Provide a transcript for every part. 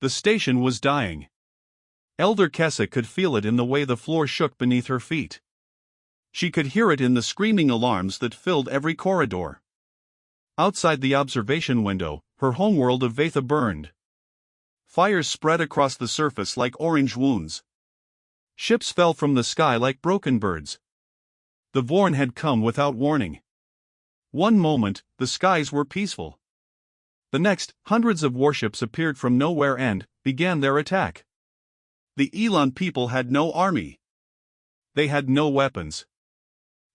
The station was dying. Elder Kessa could feel it in the way the floor shook beneath her feet. She could hear it in the screaming alarms that filled every corridor. Outside the observation window, her homeworld of Vatha burned. Fires spread across the surface like orange wounds. Ships fell from the sky like broken birds. The Vorn had come without warning. One moment, the skies were peaceful. The next, hundreds of warships appeared from nowhere and began their attack. The Elon people had no army. They had no weapons.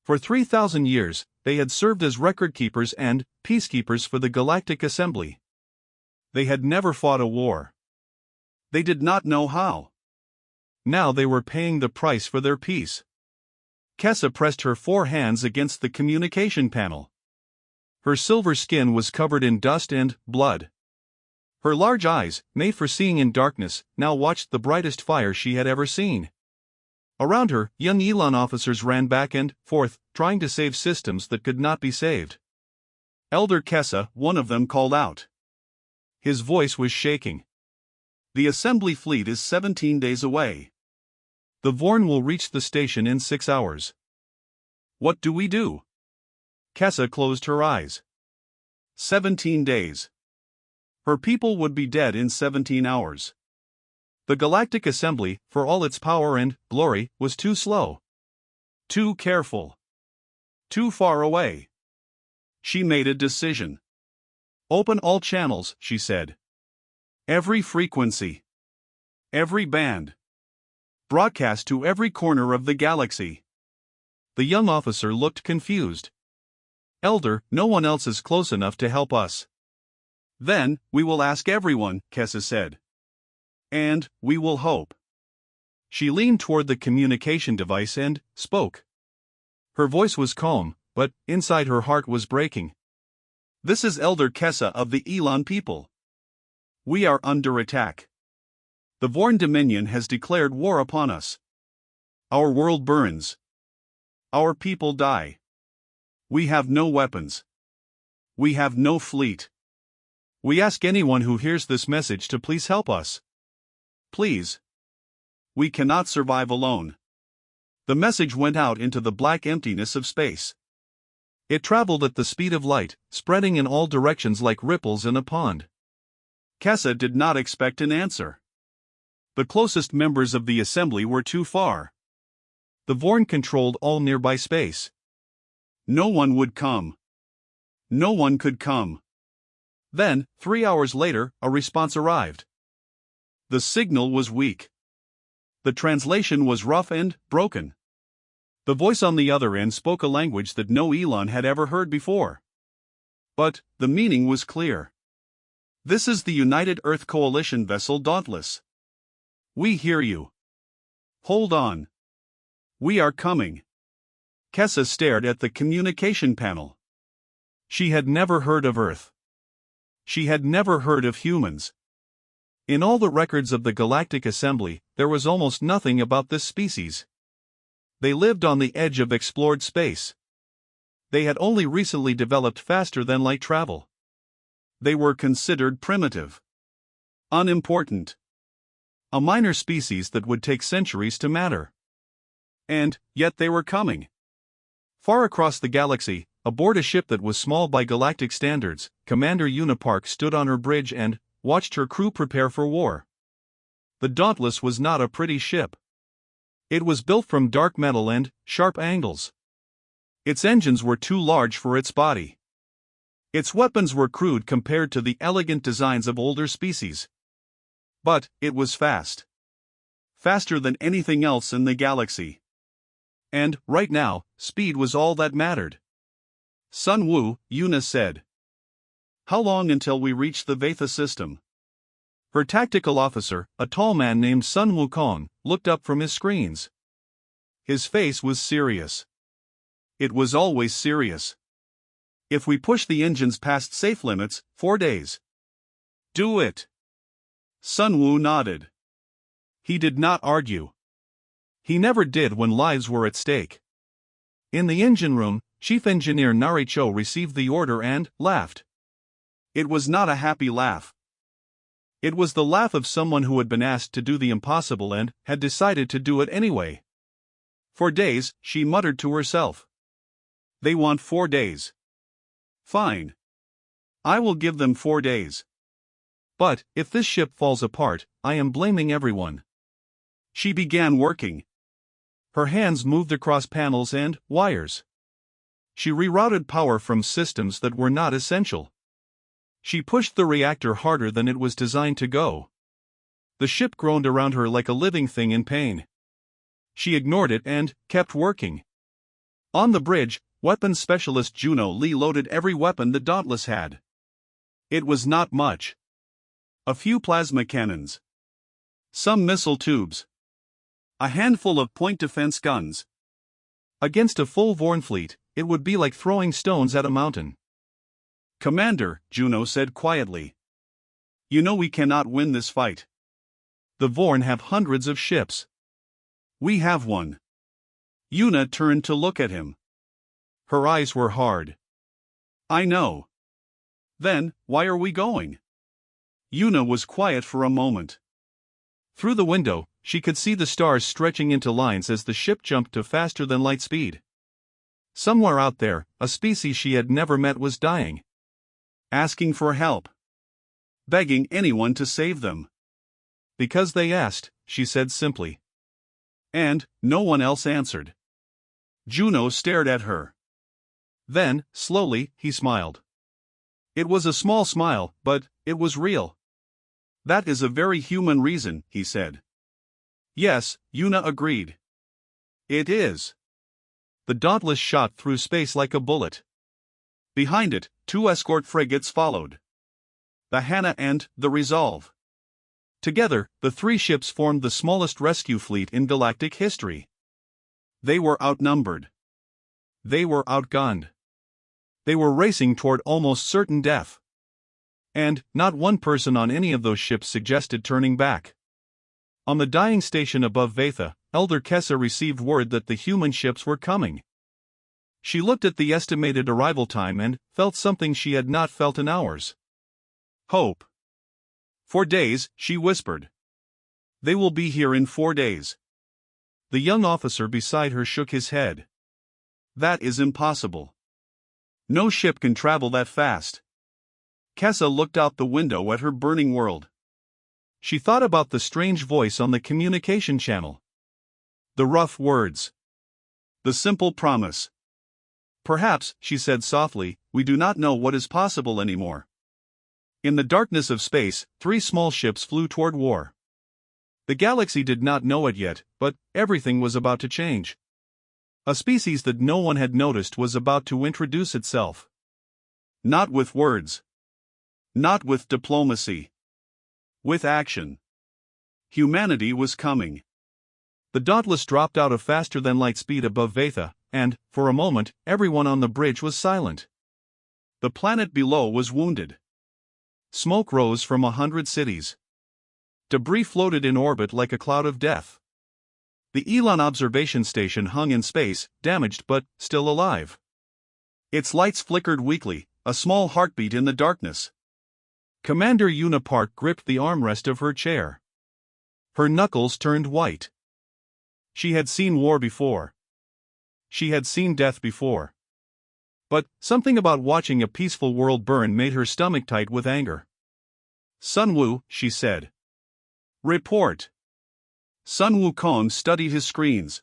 For 3,000 years, they had served as record-keepers and peacekeepers for the Galactic Assembly. They had never fought a war. They did not know how. Now they were paying the price for their peace. Kessa pressed her 4 hands against the communication panel. Her silver skin was covered in dust and blood. Her large eyes, made for seeing in darkness, now watched the brightest fire she had ever seen. Around her, young Elon officers ran back and forth, trying to save systems that could not be saved. Elder Kessa, one of them, called out. His voice was shaking. The assembly fleet is 17 days away. The Vorn will reach the station in 6 hours. What do we do? Kessa closed her eyes. 17 days. Her people would be dead in 17 hours. The Galactic Assembly, for all its power and glory, was too slow. Too careful. Too far away. She made a decision. Open all channels, she said. Every frequency. Every band. Broadcast to every corner of the galaxy. The young officer looked confused. Elder, no one else is close enough to help us. Then, we will ask everyone, Kessa said. And, we will hope. She leaned toward the communication device and spoke. Her voice was calm, but inside her heart was breaking. This is Elder Kessa of the Elon people. We are under attack. The Vorn Dominion has declared war upon us. Our world burns. Our people die. We have no weapons. We have no fleet. We ask anyone who hears this message to please help us. Please. We cannot survive alone. The message went out into the black emptiness of space. It traveled at the speed of light, spreading in all directions like ripples in a pond. Kessa did not expect an answer. The closest members of the assembly were too far. The Vorn controlled all nearby space. No one would come. No one could come. Then, 3 hours later, a response arrived. The signal was weak. The translation was rough and broken. The voice on the other end spoke a language that no Elon had ever heard before. But the meaning was clear. This is the United Earth Coalition vessel Dauntless. We hear you. Hold on. We are coming. Kessa stared at the communication panel. She had never heard of Earth. She had never heard of humans. In all the records of the Galactic Assembly, there was almost nothing about this species. They lived on the edge of explored space. They had only recently developed faster than light travel. They were considered primitive. Unimportant. A minor species that would take centuries to matter. And, yet they were coming. Far across the galaxy, aboard a ship that was small by galactic standards, Commander Unipark stood on her bridge and watched her crew prepare for war. The Dauntless was not a pretty ship. It was built from dark metal and sharp angles. Its engines were too large for its body. Its weapons were crude compared to the elegant designs of older species. But it was fast. Faster than anything else in the galaxy. And, right now, speed was all that mattered. Sun Wu, Yuna said. How long until we reach the Vatha system? Her tactical officer, a tall man named Sun Wukong, looked up from his screens. His face was serious. It was always serious. If we push the engines past safe limits, 4 days. Do it. Sun Wu nodded. He did not argue. He never did when lives were at stake. In the engine room, Chief Engineer Narration received the order and laughed. It was not a happy laugh. It was the laugh of someone who had been asked to do the impossible and had decided to do it anyway. For days, she muttered to herself. They want 4 days. Fine. I will give them 4 days. But, if this ship falls apart, I am blaming everyone. She began working. Her hands moved across panels and wires. She rerouted power from systems that were not essential. She pushed the reactor harder than it was designed to go. The ship groaned around her like a living thing in pain. She ignored it and kept working. On the bridge, weapons specialist Juno Lee loaded every weapon the Dauntless had. It was not much. A few plasma cannons. Some missile tubes. A handful of point defense guns. Against a full Vorn fleet, it would be like throwing stones at a mountain. Commander, Juno said quietly. You know we cannot win this fight. The Vorn have hundreds of ships. We have one. Yuna turned to look at him. Her eyes were hard. I know. Then, why are we going? Yuna was quiet for a moment. Through the window, she could see the stars stretching into lines as the ship jumped to faster-than-light speed. Somewhere out there, a species she had never met was dying. Asking for help. Begging anyone to save them. Because they asked, she said simply. And no one else answered. Juno stared at her. Then, slowly, he smiled. It was a small smile, but it was real. That is a very human reason, he said. Yes, Yuna agreed. It is. The Dauntless shot through space like a bullet. Behind it, 2 escort frigates followed. The Hannah and the Resolve. Together, the 3 ships formed the smallest rescue fleet in galactic history. They were outnumbered. They were outgunned. They were racing toward almost certain death. And not one person on any of those ships suggested turning back. On the dying station above Vatha, Elder Kessa received word that the human ships were coming. She looked at the estimated arrival time and felt something she had not felt in hours. Hope. 4 days, she whispered. They will be here in 4 days. The young officer beside her shook his head. That is impossible. No ship can travel that fast. Kessa looked out the window at her burning world. She thought about the strange voice on the communication channel. The rough words. The simple promise. Perhaps, she said softly, we do not know what is possible anymore. In the darkness of space, 3 small ships flew toward war. The galaxy did not know it yet, but everything was about to change. A species that no one had noticed was about to introduce itself. Not with words. Not with diplomacy. With action. Humanity was coming. The Dauntless dropped out of faster-than-light speed above Vatha, and, for a moment, everyone on the bridge was silent. The planet below was wounded. Smoke rose from 100 cities. Debris floated in orbit like a cloud of death. The Elon observation station hung in space, damaged but still alive. Its lights flickered weakly, a small heartbeat in the darkness. Commander Yuna Park gripped the armrest of her chair. Her knuckles turned white. She had seen war before. She had seen death before. But something about watching a peaceful world burn made her stomach tight with anger. Sunwoo, she said. Report. Sun Wukong studied his screens.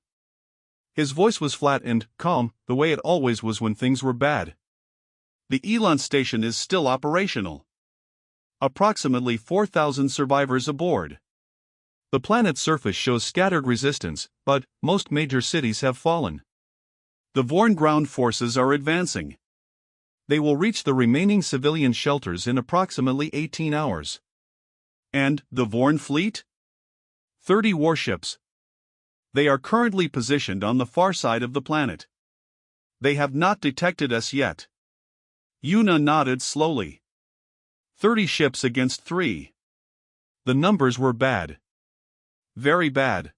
His voice was flat and calm, the way it always was when things were bad. The Elon station is still operational. Approximately 4,000 survivors aboard. The planet's surface shows scattered resistance, but most major cities have fallen. The Vorn ground forces are advancing. They will reach the remaining civilian shelters in approximately 18 hours. And the Vorn fleet? 30 warships. They are currently positioned on the far side of the planet. They have not detected us yet. Yuna nodded slowly. 30 ships against 3. The numbers were bad. Very bad.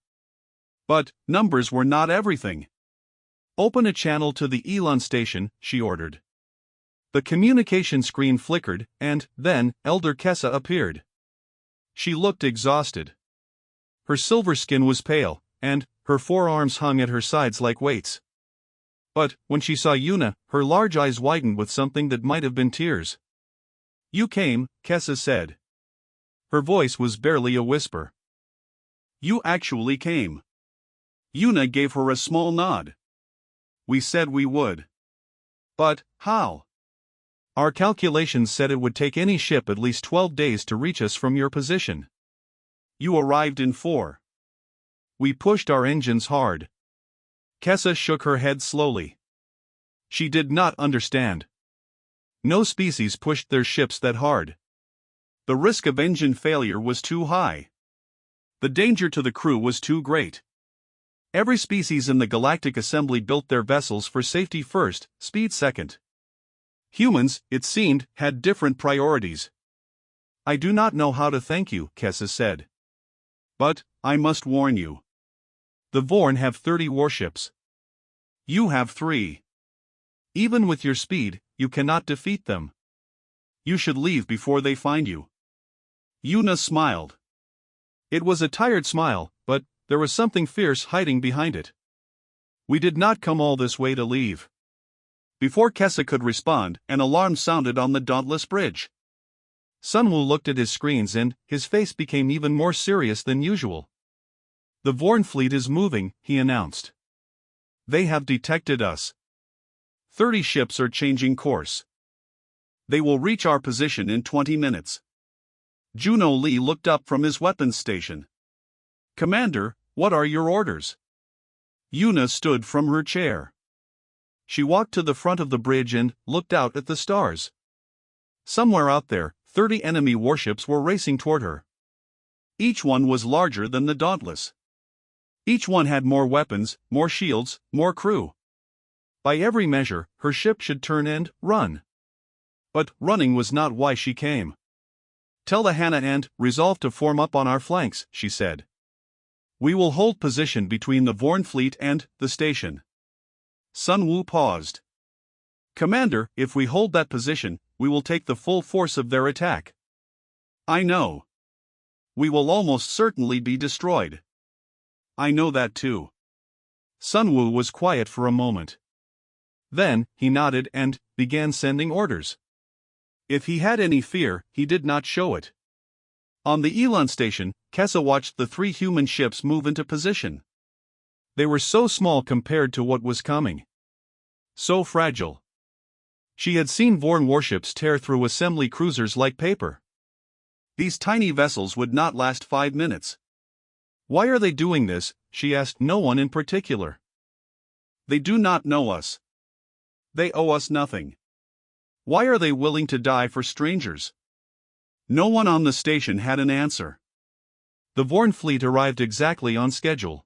But numbers were not everything. Open a channel to the Elon station, she ordered. The communication screen flickered, and then Elder Kessa appeared. She looked exhausted. Her silver skin was pale, and her forearms hung at her sides like weights. But when she saw Yuna, her large eyes widened with something that might have been tears. "You came," Kessa said. Her voice was barely a whisper. "You actually came." Yuna gave her a small nod. "We said we would." "But how?" "Our calculations said it would take any ship at least 12 days to reach us from your position. You arrived in 4. We pushed our engines hard." Kessa shook her head slowly. She did not understand. No species pushed their ships that hard. The risk of engine failure was too high. The danger to the crew was too great. Every species in the Galactic Assembly built their vessels for safety first, speed second. Humans, it seemed, had different priorities. "I do not know how to thank you," Kessa said. "But I must warn you. The Vorn have 30 warships. You have 3. Even with your speed, you cannot defeat them. You should leave before they find you." Yuna smiled. It was a tired smile, but there was something fierce hiding behind it. "We did not come all this way to leave." Before Kessa could respond, an alarm sounded on the Dauntless Bridge. Sunwoo looked at his screens and his face became even more serious than usual. "The Vorn fleet is moving," he announced. "They have detected us. 30 ships are changing course. They will reach our position in 20 minutes. Juno Lee looked up from his weapons station. "Commander, what are your orders?" Yuna stood from her chair. She walked to the front of the bridge and looked out at the stars. Somewhere out there, 30 enemy warships were racing toward her. Each one was larger than the Dauntless. Each one had more weapons, more shields, more crew. By every measure, her ship should turn and run. But running was not why she came. "Tell the Hannah and resolve to form up on our flanks," she said. "We will hold position between the Vorn fleet and the station." Sunwoo paused. "Commander, if we hold that position, we will take the full force of their attack." "I know. We will almost certainly be destroyed." "I know that too." Sunwoo was quiet for a moment. Then, he nodded and began sending orders. If he had any fear, he did not show it. On the Elon station, Kessa watched the 3 human ships move into position. They were so small compared to what was coming. So fragile. She had seen Vorn warships tear through assembly cruisers like paper. These tiny vessels would not last 5 minutes. "Why are they doing this?" she asked no one in particular. "They do not know us. They owe us nothing. Why are they willing to die for strangers?" No one on the station had an answer. The Vorn fleet arrived exactly on schedule.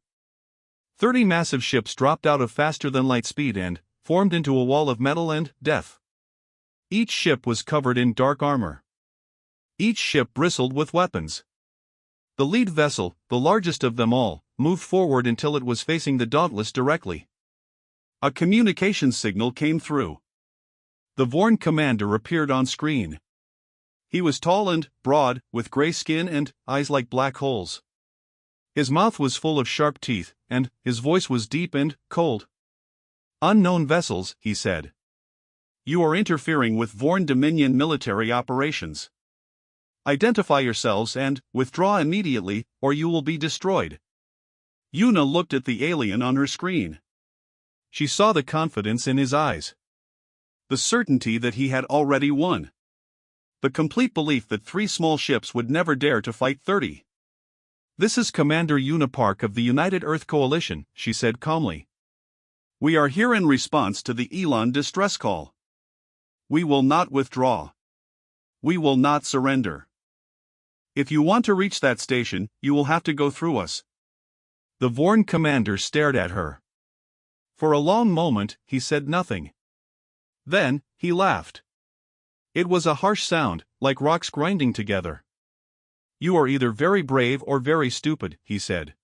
30 massive ships dropped out of faster-than-light speed and formed into a wall of metal and death. Each ship was covered in dark armor. Each ship bristled with weapons. The lead vessel, the largest of them all, moved forward until it was facing the Dauntless directly. A communications signal came through. The Vorn commander appeared on screen. He was tall and broad, with gray skin and eyes like black holes. His mouth was full of sharp teeth, and his voice was deep and cold. "Unknown vessels," he said. "You are interfering with Vorn Dominion military operations. Identify yourselves and withdraw immediately, or you will be destroyed." Yuna looked at the alien on her screen. She saw the confidence in his eyes. The certainty that he had already won. The complete belief that 3 small ships would never dare to fight 30. "This is Commander Yuna Park of the United Earth Coalition," she said calmly. "We are here in response to the Elon distress call. We will not withdraw. We will not surrender. If you want to reach that station, you will have to go through us." The Vorn commander stared at her. For a long moment, he said nothing. Then, he laughed. It was a harsh sound, like rocks grinding together. "You are either very brave or very stupid," he said.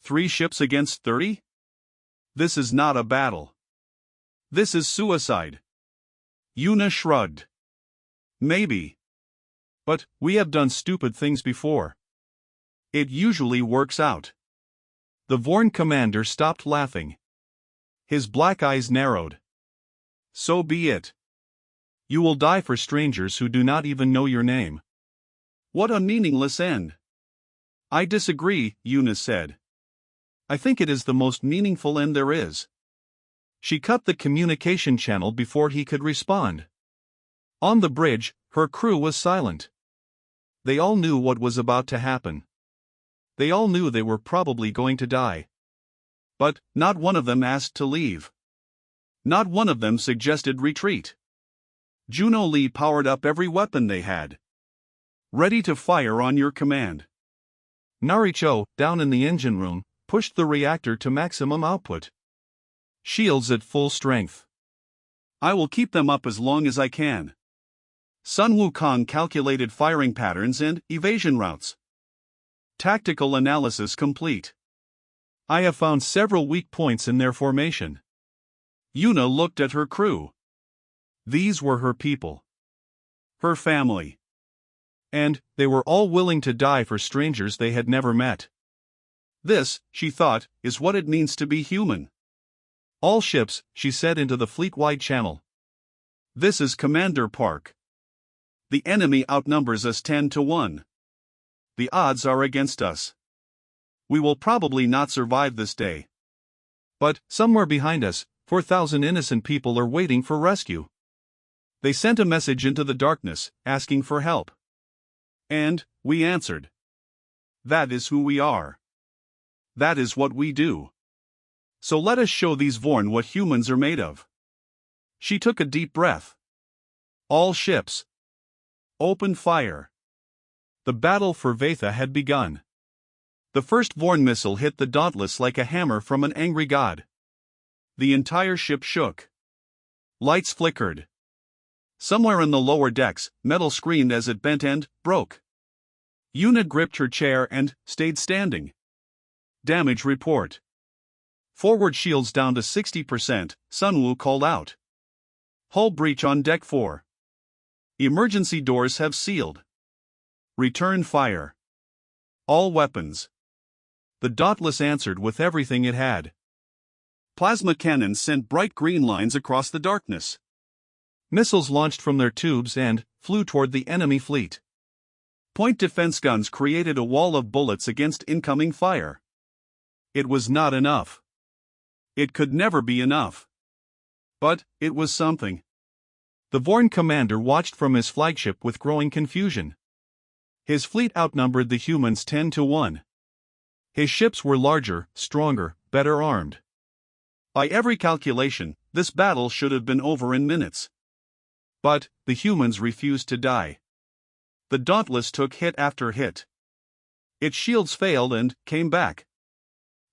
3 ships against 30? This is not a battle. This is suicide." Yuna shrugged. "Maybe. But we have done stupid things before. It usually works out. The Vorn commander stopped laughing. His black eyes narrowed. So be it. You will die for strangers who do not even know your name. What a meaningless end. I disagree, Eunice said. I think it is the most meaningful end there is. She cut the communication channel before he could respond. On the bridge, her crew was silent. They all knew what was about to happen. They all knew they were probably going to die. But not one of them asked to leave. Not one of them suggested retreat. Juno Lee powered up every weapon they had. Ready to fire on your command. Naricho, down in the engine room, pushed the reactor to maximum output. Shields at full strength. I will keep them up as long as I can. Sun Wukong calculated firing patterns and evasion routes. Tactical analysis complete. I have found several weak points in their formation. Yuna looked at her crew. These were her people. Her family. And they were all willing to die for strangers they had never met. This, she thought, is what it means to be human. All ships, she said into the fleet-wide channel. This is Commander Park. The enemy outnumbers us 10-1. The odds are against us. We will probably not survive this day. But, somewhere behind us, 4,000 innocent people are waiting for rescue. They sent a message into the darkness, asking for help. And we answered. That is who we are. That is what we do. So let us show these Vorn what humans are made of. She took a deep breath. All ships. Open fire. The battle for Vatha had begun. The first Vorn missile hit the Dauntless like a hammer from an angry god. The entire ship shook. Lights flickered. Somewhere in the lower decks, metal screamed as it bent and broke. Yuna gripped her chair and stayed standing. Damage report. Forward shields down to 60%, Sunwoo called out. Hull breach on deck 4. Emergency doors have sealed. Return fire. All weapons. The Dauntless answered with everything it had. Plasma cannons sent bright green lines across the darkness. Missiles launched from their tubes and flew toward the enemy fleet. Point defense guns created a wall of bullets against incoming fire. It was not enough. It could never be enough. But it was something. The Vorn commander watched from his flagship with growing confusion. His fleet outnumbered the humans 10-1. His ships were larger, stronger, better armed. By every calculation, this battle should have been over in minutes. But the humans refused to die. The Dauntless took hit after hit. Its shields failed and came back.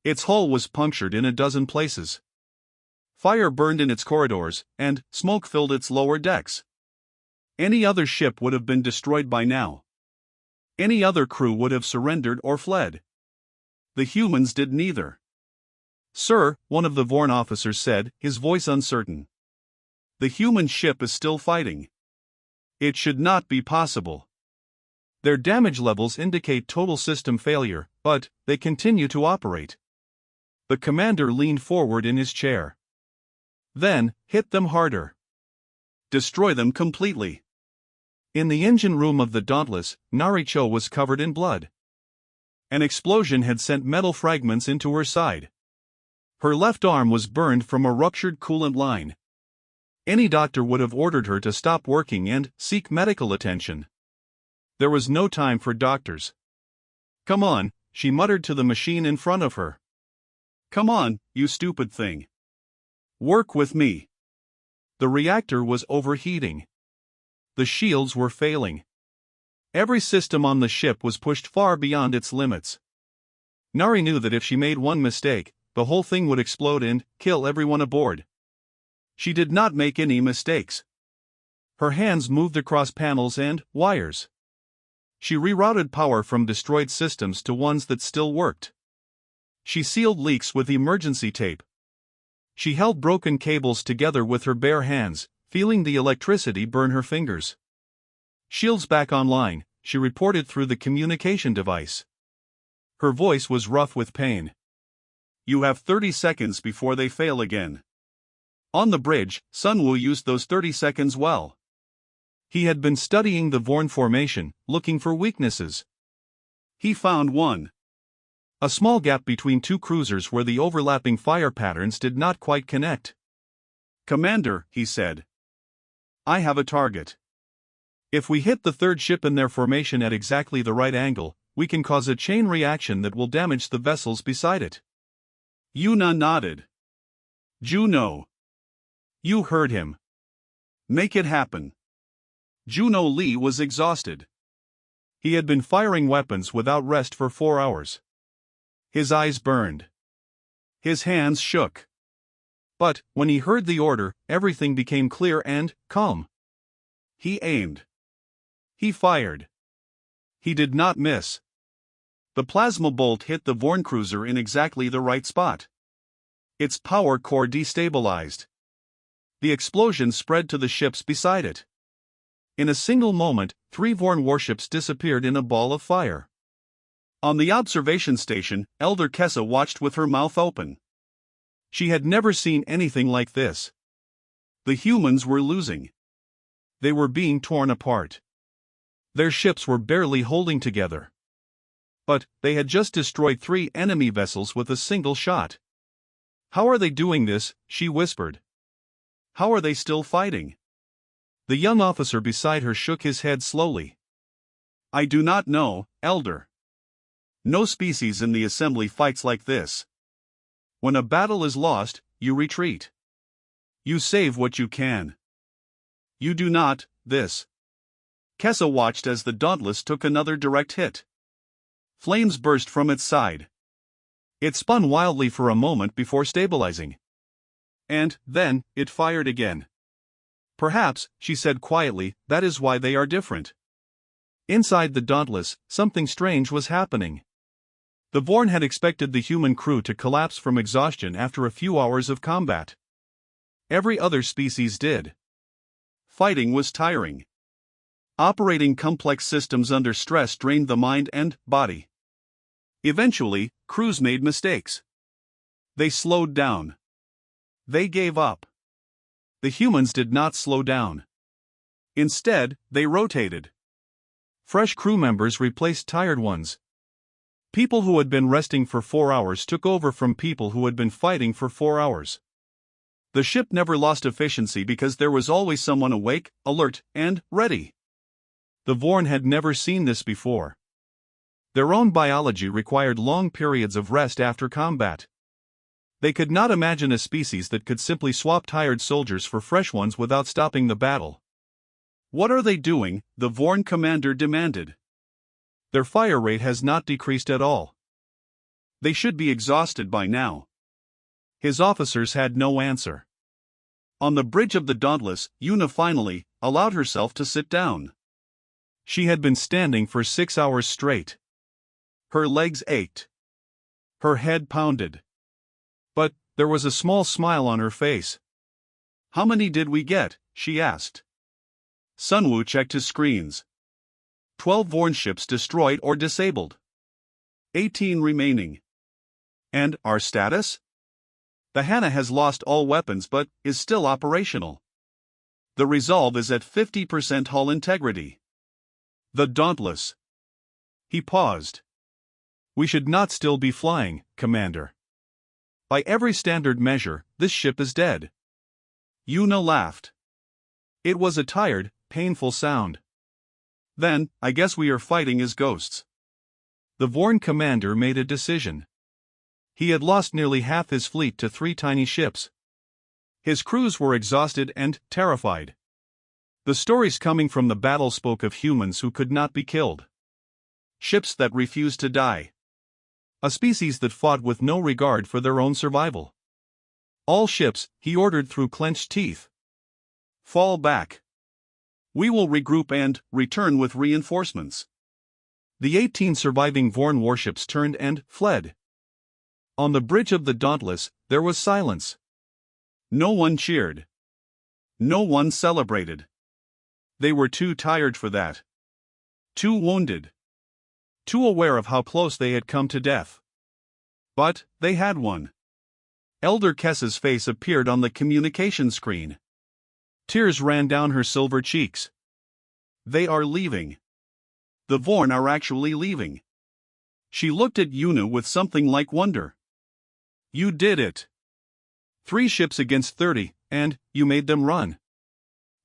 Its hull was punctured in a dozen places. Fire burned in its corridors, and smoke filled its lower decks. Any other ship would have been destroyed by now. Any other crew would have surrendered or fled. The humans did neither. Sir, one of the Vorn officers said, his voice uncertain. The human ship is still fighting. It should not be possible. Their damage levels indicate total system failure, but they continue to operate. The commander leaned forward in his chair. Then, hit them harder. Destroy them completely. In the engine room of the Dauntless, Naricho was covered in blood. An explosion had sent metal fragments into her side. Her left arm was burned from a ruptured coolant line. Any doctor would have ordered her to stop working and seek medical attention. There was no time for doctors. Come on, she muttered to the machine in front of her. Come on, you stupid thing. Work with me. The reactor was overheating. The shields were failing. Every system on the ship was pushed far beyond its limits. Nari knew that if she made one mistake, the whole thing would explode and kill everyone aboard. She did not make any mistakes. Her hands moved across panels and wires. She rerouted power from destroyed systems to ones that still worked. She sealed leaks with emergency tape. She held broken cables together with her bare hands, feeling the electricity burn her fingers. "Shields back online," she reported through the communication device. Her voice was rough with pain. "You have 30 seconds before they fail again." On the bridge, Sunwoo used those 30 seconds well. He had been studying the Vorn formation, looking for weaknesses. He found one. A small gap between two cruisers where the overlapping fire patterns did not quite connect. "Commander," he said, "I have a target. If we hit the third ship in their formation at exactly the right angle, we can cause a chain reaction that will damage the vessels beside it." Yuna nodded. "Juno. You heard him. Make it happen." Juno Lee was exhausted. He had been firing weapons without rest for 4 hours. His eyes burned. His hands shook. But, when he heard the order, everything became clear and calm. He aimed. He fired. He did not miss. The plasma bolt hit the Vorn cruiser in exactly the right spot. Its power core destabilized. The explosion spread to the ships beside it. In a single moment, 3 Vorn warships disappeared in a ball of fire. On the observation station, Elder Kessa watched with her mouth open. She had never seen anything like this. The humans were losing. They were being torn apart. Their ships were barely holding together. But, they had just destroyed 3 enemy vessels with a single shot. "How are they doing this?" she whispered. "How are they still fighting?" The young officer beside her shook his head slowly. "I do not know, Elder. No species in the assembly fights like this. When a battle is lost, you retreat. You save what you can. You do not, this." Kessa watched as the Dauntless took another direct hit. Flames burst from its side. It spun wildly for a moment before stabilizing. And, then, it fired again. "Perhaps," she said quietly, "that is why they are different." Inside the Dauntless, something strange was happening. The Vorn had expected the human crew to collapse from exhaustion after a few hours of combat. Every other species did. Fighting was tiring. Operating complex systems under stress drained the mind and body. Eventually, crews made mistakes. They slowed down. They gave up. The humans did not slow down. Instead, they rotated. Fresh crew members replaced tired ones. People who had been resting for 4 hours took over from people who had been fighting for 4 hours. The ship never lost efficiency because there was always someone awake, alert, and ready. The Vorn had never seen this before. Their own biology required long periods of rest after combat. They could not imagine a species that could simply swap tired soldiers for fresh ones without stopping the battle. "What are they doing?" the Vorn commander demanded. "Their fire rate has not decreased at all. They should be exhausted by now." His officers had no answer. On the bridge of the Dauntless, Yuna finally allowed herself to sit down. She had been standing for 6 hours straight. Her legs ached. Her head pounded. But, there was a small smile on her face. "How many did we get?" she asked. Sunwoo checked his screens. 12 Vorn ships destroyed or disabled. 18 remaining. "And our status?" "The Hana has lost all weapons but is still operational. The Resolve is at 50% hull integrity. The Dauntless." He paused. "We should not still be flying, Commander. By every standard measure, this ship is dead." Yuna laughed. It was a tired, painful sound. "Then, I guess we are fighting as ghosts." The Vorn commander made a decision. He had lost nearly half his fleet to 3 tiny ships. His crews were exhausted and terrified. The stories coming from the battle spoke of humans who could not be killed. Ships that refused to die. A species that fought with no regard for their own survival. "All ships," he ordered through clenched teeth. "Fall back. We will regroup and return with reinforcements." The 18 surviving Vorn warships turned and fled. On the bridge of the Dauntless, there was silence. No one cheered. No one celebrated. They were too tired for that. Too wounded. Too aware of how close they had come to death. But they had won. Elder Kessa's face appeared on the communication screen. Tears ran down her silver cheeks. They are leaving. The Vorn are actually leaving. She looked at Yuna with something like wonder. You did it. 3 ships against 30, and you made them run.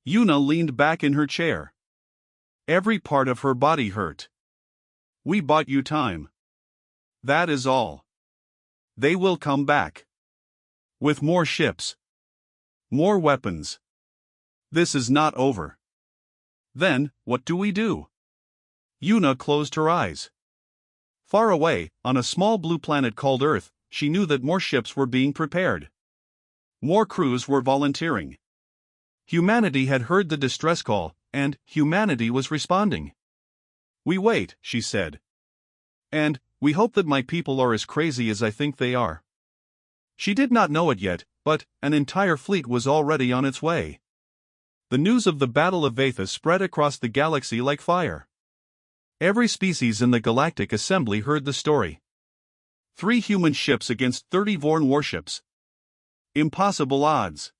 Yuna leaned back in her chair. Every part of her body hurt. We bought you time. That is all. They will come back. With more ships. More weapons. This is not over. Then, what do we do? Yuna closed her eyes. Far away, on a small blue planet called Earth, she knew that more ships were being prepared. More crews were volunteering. Humanity had heard the distress call, and humanity was responding. We wait, she said. And we hope that my people are as crazy as I think they are. She did not know it yet, but an entire fleet was already on its way. The news of the Battle of Vatha spread across the galaxy like fire. Every species in the Galactic Assembly heard the story. 3 human ships against 30 Vorn warships. Impossible odds.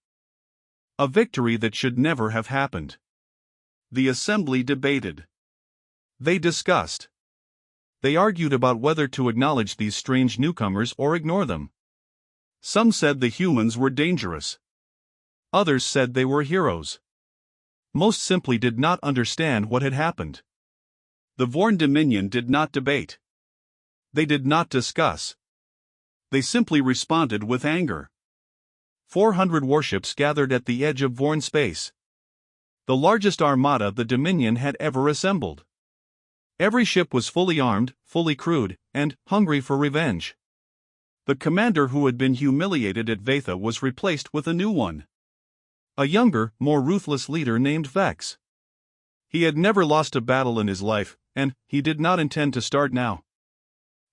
A victory that should never have happened. The Assembly debated. They discussed. They argued about whether to acknowledge these strange newcomers or ignore them. Some said the humans were dangerous. Others said they were heroes. Most simply did not understand what had happened. The Vorn Dominion did not debate. They did not discuss. They simply responded with anger. 400 warships gathered at the edge of Vorn space. The largest armada the Dominion had ever assembled. Every ship was fully armed, fully crewed, and hungry for revenge. The commander who had been humiliated at Vatha was replaced with a new one. A younger, more ruthless leader named Vex. He had never lost a battle in his life, and he did not intend to start now.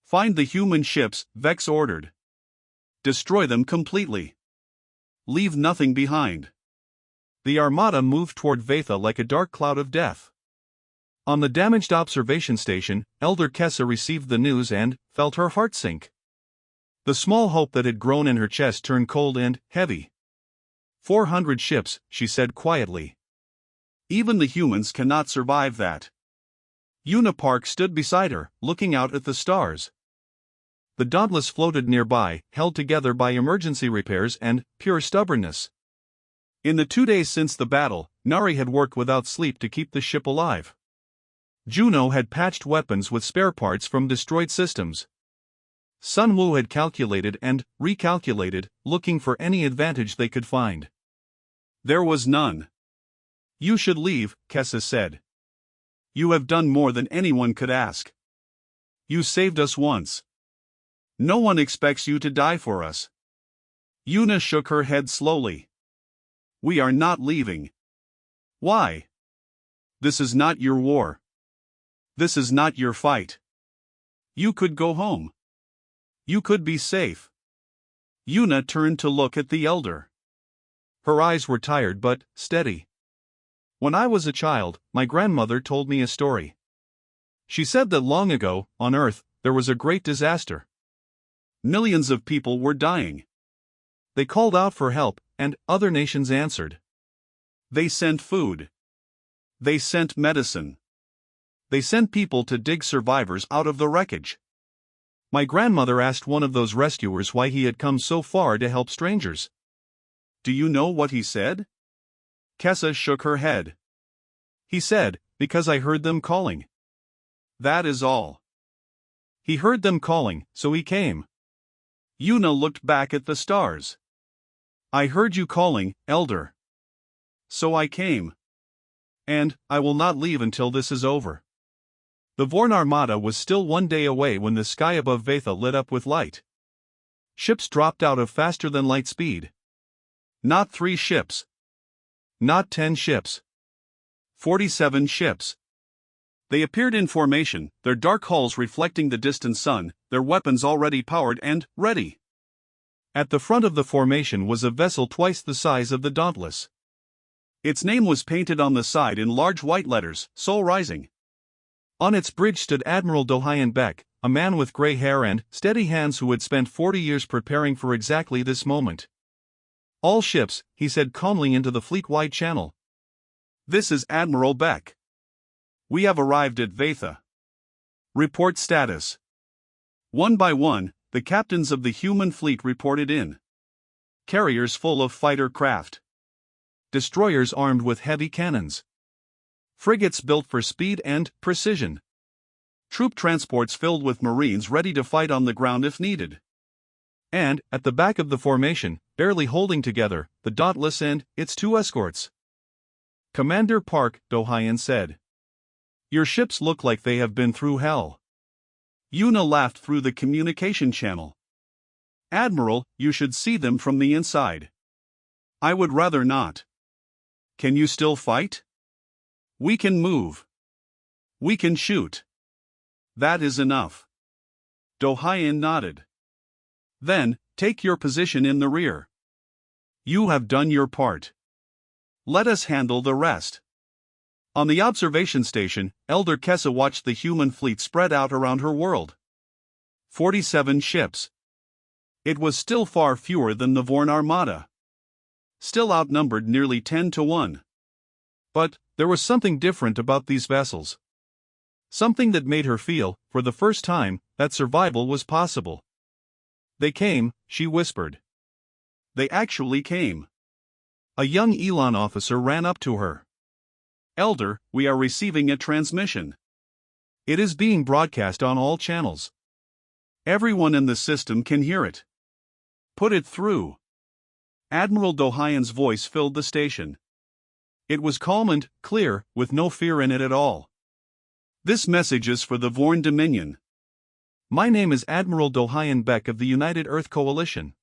Find the human ships, Vex ordered. Destroy them completely. Leave nothing behind. The armada moved toward Vatha like a dark cloud of death. On the damaged observation station, Elder Kessa received the news and felt her heart sink. The small hope that had grown in her chest turned cold and heavy. 400 ships, she said quietly. Even the humans cannot survive that. Yuna Park stood beside her, looking out at the stars. The Dauntless floated nearby, held together by emergency repairs and pure stubbornness. In the 2 days since the battle, Nari had worked without sleep to keep the ship alive. Juno had patched weapons with spare parts from destroyed systems. Sun Wu had calculated and recalculated, looking for any advantage they could find. There was none. You should leave, Kessa said. You have done more than anyone could ask. You saved us once. No one expects you to die for us. Yuna shook her head slowly. We are not leaving. Why? This is not your war. This is not your fight. You could go home. You could be safe. Yuna turned to look at the elder. Her eyes were tired but steady. When I was a child, my grandmother told me a story. She said that long ago, on Earth, there was a great disaster. Millions of people were dying. They called out for help, and other nations answered. They sent food. They sent medicine. They sent people to dig survivors out of the wreckage. My grandmother asked one of those rescuers why he had come so far to help strangers. Do you know what he said? Kessa shook her head. He said, because I heard them calling. That is all. He heard them calling, so he came. Yuna looked back at the stars. I heard you calling, Elder. So I came. And I will not leave until this is over. The Vorn Armada was still 1 day away when the sky above Vatha lit up with light. Ships dropped out of faster than light speed. Not 3 ships. Not 10 ships. 47 ships. They appeared in formation, their dark hulls reflecting the distant sun, their weapons already powered and ready. At the front of the formation was a vessel twice the size of the Dauntless. Its name was painted on the side in large white letters, Sol Rising. On its bridge stood Admiral Dohayan Beck, a man with gray hair and steady hands who had spent 40 years preparing for exactly this moment. "All ships," he said calmly into the fleet-wide channel. "This is Admiral Beck. We have arrived at Vatha. Report status." One by one, the captains of the human fleet reported in. Carriers full of fighter craft. Destroyers armed with heavy cannons. Frigates built for speed and precision. Troop transports filled with Marines ready to fight on the ground if needed. And, at the back of the formation, barely holding together, the Dauntless and its 2 escorts. "Commander Park," Dohayan said. "Your ships look like they have been through hell." Yuna laughed through the communication channel. "Admiral, you should see them from the inside." "I would rather not." "Can you still fight?" "We can move. We can shoot." "That is enough." Dohayan nodded. "Then, take your position in the rear. You have done your part. Let us handle the rest." On the observation station, Elder Kessa watched the human fleet spread out around her world. 47 ships. It was still far fewer than the Vorn Armada. Still outnumbered nearly 10 to 1. But there was something different about these vessels. Something that made her feel, for the first time, that survival was possible. "They came," she whispered. They actually came. A young Elon officer ran up to her. "Elder, we are receiving a transmission. It is being broadcast on all channels. Everyone in the system can hear it. Put it through." Admiral Dohayan's voice filled the station. It was calm and clear, with no fear in it at all. "This message is for the Vorn Dominion. My name is Admiral Dohayan Beck of the United Earth Coalition.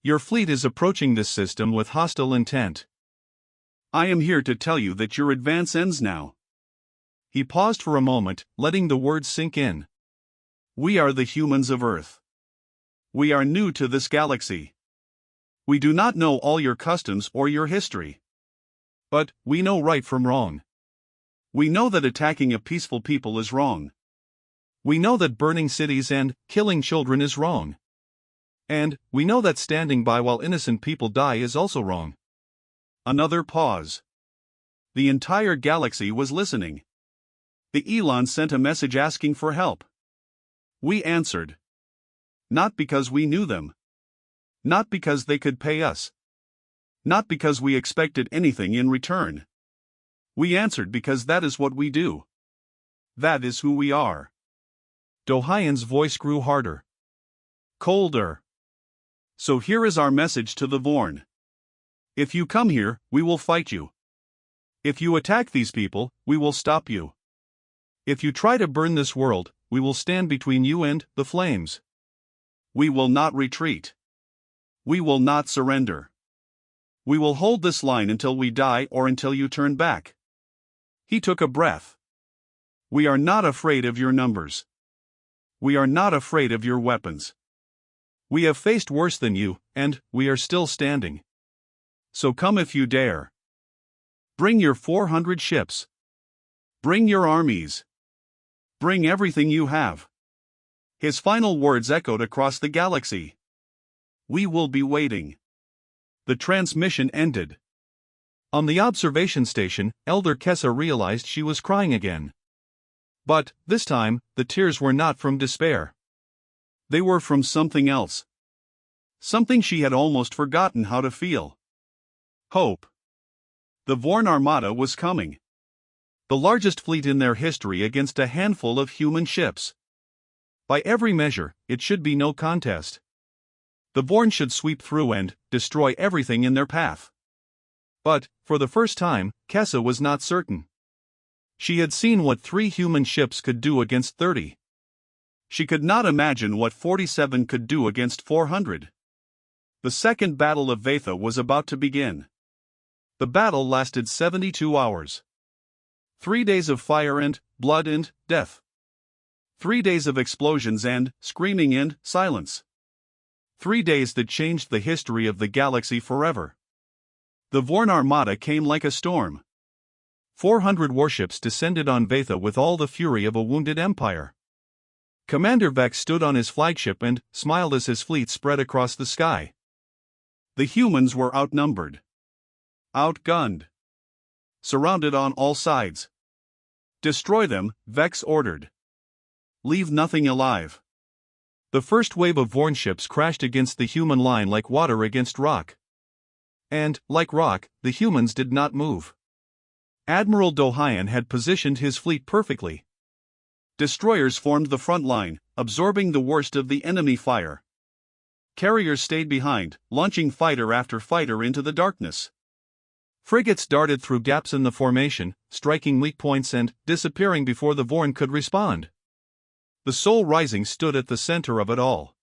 Your fleet is approaching this system with hostile intent. I am here to tell you that your advance ends now." He paused for a moment, letting the words sink in. "We are the humans of Earth. We are new to this galaxy. We do not know all your customs or your history. But we know right from wrong. We know that attacking a peaceful people is wrong. We know that burning cities and killing children is wrong. And we know that standing by while innocent people die is also wrong." Another pause. The entire galaxy was listening. The Elon sent a message asking for help. We answered. Not because we knew them. Not because they could pay us. Not because we expected anything in return. We answered because that is what we do. That is who we are. Dohayan's voice grew harder. Colder. "So here is our message to the Vorn. If you come here, we will fight you. If you attack these people, we will stop you. If you try to burn this world, we will stand between you and the flames. We will not retreat. We will not surrender. We will hold this line until we die or until you turn back." He took a breath. "We are not afraid of your numbers. We are not afraid of your weapons. We have faced worse than you, and we are still standing. So come if you dare. Bring your 400 ships. Bring your armies. Bring everything you have." His final words echoed across the galaxy. "We will be waiting." The transmission ended. On the observation station, Elder Kessa realized she was crying again. But, this time, the tears were not from despair. They were from something else. Something she had almost forgotten how to feel. Hope. The Vorn Armada was coming. The largest fleet in their history against a handful of human ships. By every measure, it should be no contest. The Vorn should sweep through and destroy everything in their path. But, for the first time, Kessa was not certain. She had seen what 3 human ships could do against 30. She could not imagine what 47 could do against 400. The second battle of Vatha was about to begin. The battle lasted 72 hours. 3 days of fire and blood and death. 3 days of explosions and screaming and silence. 3 days that changed the history of the galaxy forever. The Vorn armada came like a storm. 400 warships descended on Vatha with all the fury of a wounded empire. Commander Vex stood on his flagship and smiled as his fleet spread across the sky. The humans were outnumbered, outgunned, surrounded on all sides. Destroy them, Vex ordered. Leave nothing alive. The first wave of Vorn ships crashed against the human line like water against rock. And, like rock, the humans did not move. Admiral Dohayan had positioned his fleet perfectly. Destroyers formed the front line, absorbing the worst of the enemy fire. Carriers stayed behind, launching fighter after fighter into the darkness. Frigates darted through gaps in the formation, striking weak points and disappearing before the Vorn could respond. The Sol Rising stood at the center of it all.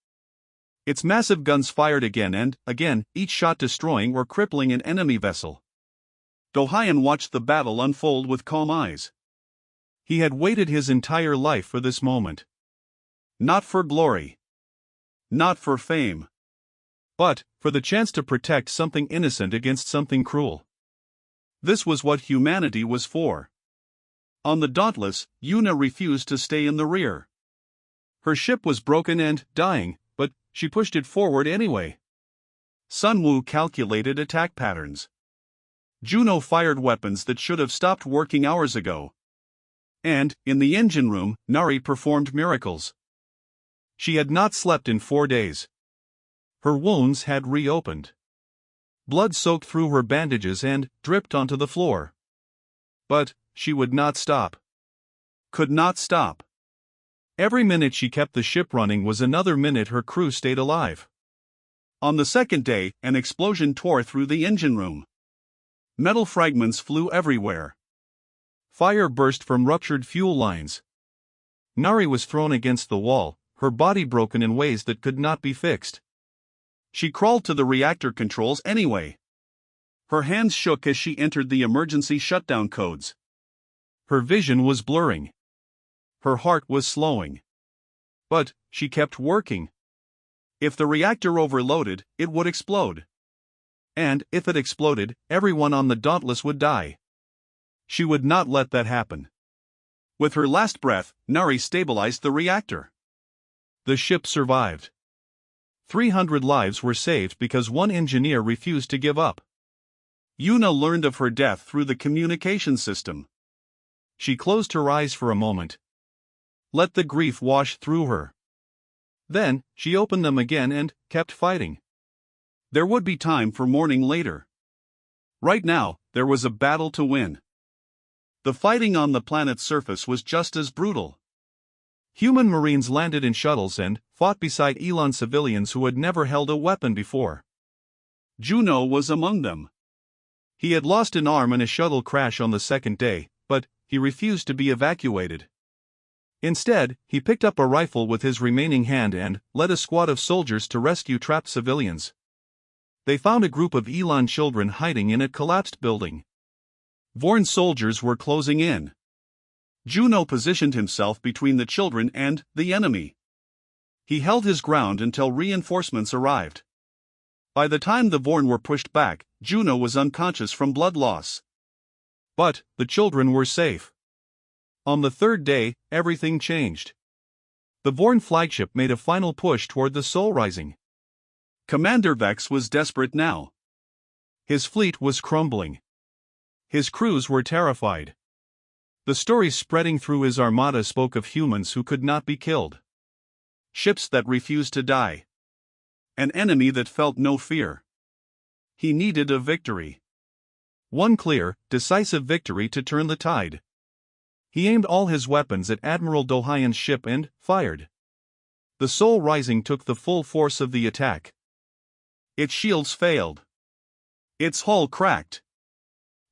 Its massive guns fired again and again, each shot destroying or crippling an enemy vessel. Dohayan watched the battle unfold with calm eyes. He had waited his entire life for this moment. Not for glory. Not for fame. But for the chance to protect something innocent against something cruel. This was what humanity was for. On the Dauntless, Yuna refused to stay in the rear. Her ship was broken and dying, but she pushed it forward anyway. Sunwoo calculated attack patterns. Juno fired weapons that should have stopped working hours ago. And, in the engine room, Nari performed miracles. She had not slept in 4 days. Her wounds had reopened. Blood soaked through her bandages and dripped onto the floor. But she would not stop. Could not stop. Every minute she kept the ship running was another minute her crew stayed alive. On the second day, an explosion tore through the engine room. Metal fragments flew everywhere. Fire burst from ruptured fuel lines. Nari was thrown against the wall, her body broken in ways that could not be fixed. She crawled to the reactor controls anyway. Her hands shook as she entered the emergency shutdown codes. Her vision was blurring. Her heart was slowing. But she kept working. If the reactor overloaded, it would explode. And if it exploded, everyone on the Dauntless would die. She would not let that happen. With her last breath, Nari stabilized the reactor. The ship survived. 300 lives were saved because one engineer refused to give up. Yuna learned of her death through the communication system. She closed her eyes for a moment. Let the grief wash through her. Then, she opened them again and kept fighting. There would be time for mourning later. Right now, there was a battle to win. The fighting on the planet's surface was just as brutal. Human Marines landed in shuttles and fought beside Elon civilians who had never held a weapon before. Juno was among them. He had lost an arm in a shuttle crash on the second day, but he refused to be evacuated. Instead, he picked up a rifle with his remaining hand and led a squad of soldiers to rescue trapped civilians. They found a group of Elon children hiding in a collapsed building. Vorn soldiers were closing in. Juno positioned himself between the children and the enemy. He held his ground until reinforcements arrived. By the time the Vorn were pushed back, Juno was unconscious from blood loss. But the children were safe. On the third day, everything changed. The Vorn flagship made a final push toward the Sol Rising. Commander Vex was desperate now. His fleet was crumbling. His crews were terrified. The stories spreading through his armada spoke of humans who could not be killed. Ships that refused to die. An enemy that felt no fear. He needed a victory. One clear, decisive victory to turn the tide. He aimed all his weapons at Admiral Dohayan's ship and fired. The Sol Rising took the full force of the attack. Its shields failed. Its hull cracked.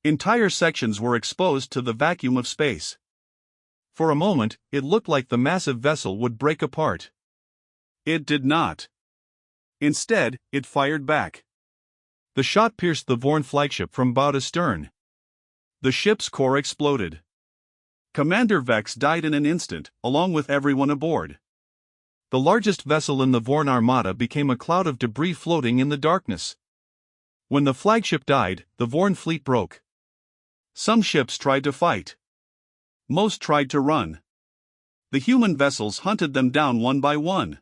Entire sections were exposed to the vacuum of space. For a moment, it looked like the massive vessel would break apart. It did not. Instead, it fired back. The shot pierced the Vorn flagship from bow to stern. The ship's core exploded. Commander Vex died in an instant, along with everyone aboard. The largest vessel in the Vorn armada became a cloud of debris floating in the darkness. When the flagship died, the Vorn fleet broke. Some ships tried to fight. Most tried to run. The human vessels hunted them down one by one.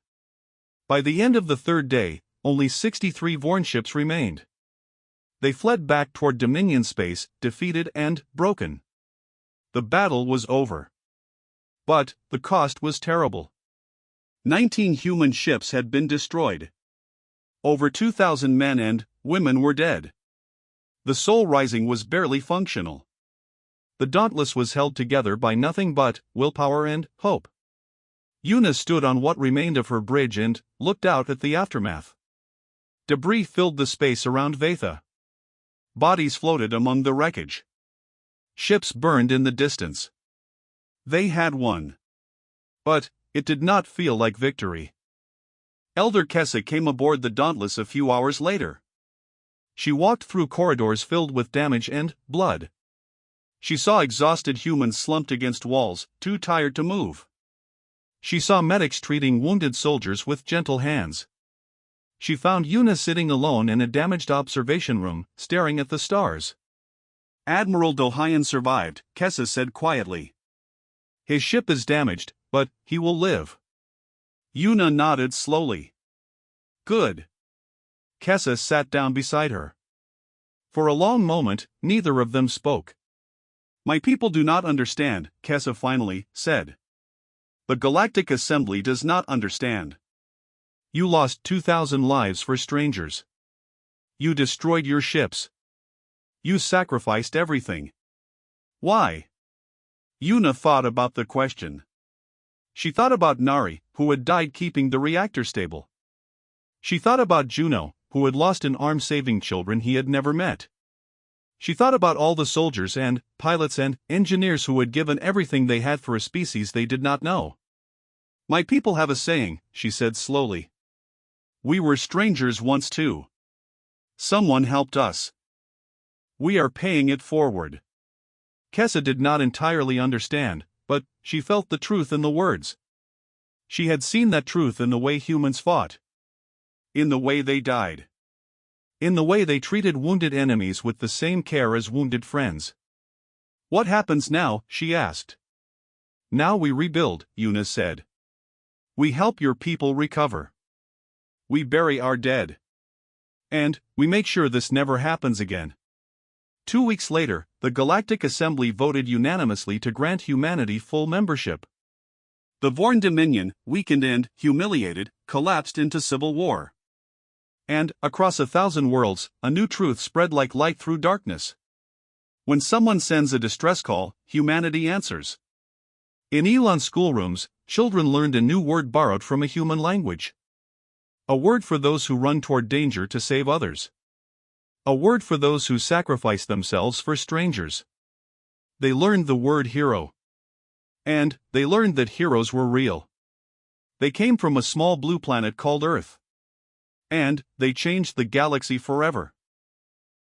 By the end of the third day, only 63 Vorn ships remained. They fled back toward Dominion space, defeated and broken. The battle was over. But the cost was terrible. 19 human ships had been destroyed. Over 2,000 men and women were dead. The Soul Rising was barely functional. The Dauntless was held together by nothing but willpower and hope. Una stood on what remained of her bridge and looked out at the aftermath. Debris filled the space around Vatha. Bodies floated among the wreckage. Ships burned in the distance. They had won. But it did not feel like victory. Elder Kessa came aboard the Dauntless a few hours later. She walked through corridors filled with damage and blood. She saw exhausted humans slumped against walls, too tired to move. She saw medics treating wounded soldiers with gentle hands. She found Una sitting alone in a damaged observation room, staring at the stars. Admiral Dohayan survived, Kessa said quietly. His ship is damaged, but he will live. Una nodded slowly. Good. Kessa sat down beside her. For a long moment, neither of them spoke. My people do not understand, Kessa finally said. The Galactic Assembly does not understand. You lost 2,000 lives for strangers. You destroyed your ships. You sacrificed everything. Why? Una thought about the question. She thought about Nari, who had died keeping the reactor stable. She thought about Juno, who had lost in arms saving children he had never met. She thought about all the soldiers and pilots and engineers who had given everything they had for a species they did not know. My people have a saying, she said slowly. We were strangers once too. Someone helped us. We are paying it forward. Kessa did not entirely understand, but she felt the truth in the words. She had seen that truth in the way humans fought. In the way they died. In the way they treated wounded enemies with the same care as wounded friends. What happens now? She asked. Now we rebuild, Una said. We help your people recover. We bury our dead. And we make sure this never happens again. 2 weeks later, the Galactic Assembly voted unanimously to grant humanity full membership. The Vorn Dominion, weakened and humiliated, collapsed into civil war. And, across 1,000 worlds, a new truth spread like light through darkness. When someone sends a distress call, humanity answers. In Elon schoolrooms, children learned a new word borrowed from a human language. A word for those who run toward danger to save others. A word for those who sacrifice themselves for strangers. They learned the word hero. And they learned that heroes were real. They came from a small blue planet called Earth. And they changed the galaxy forever.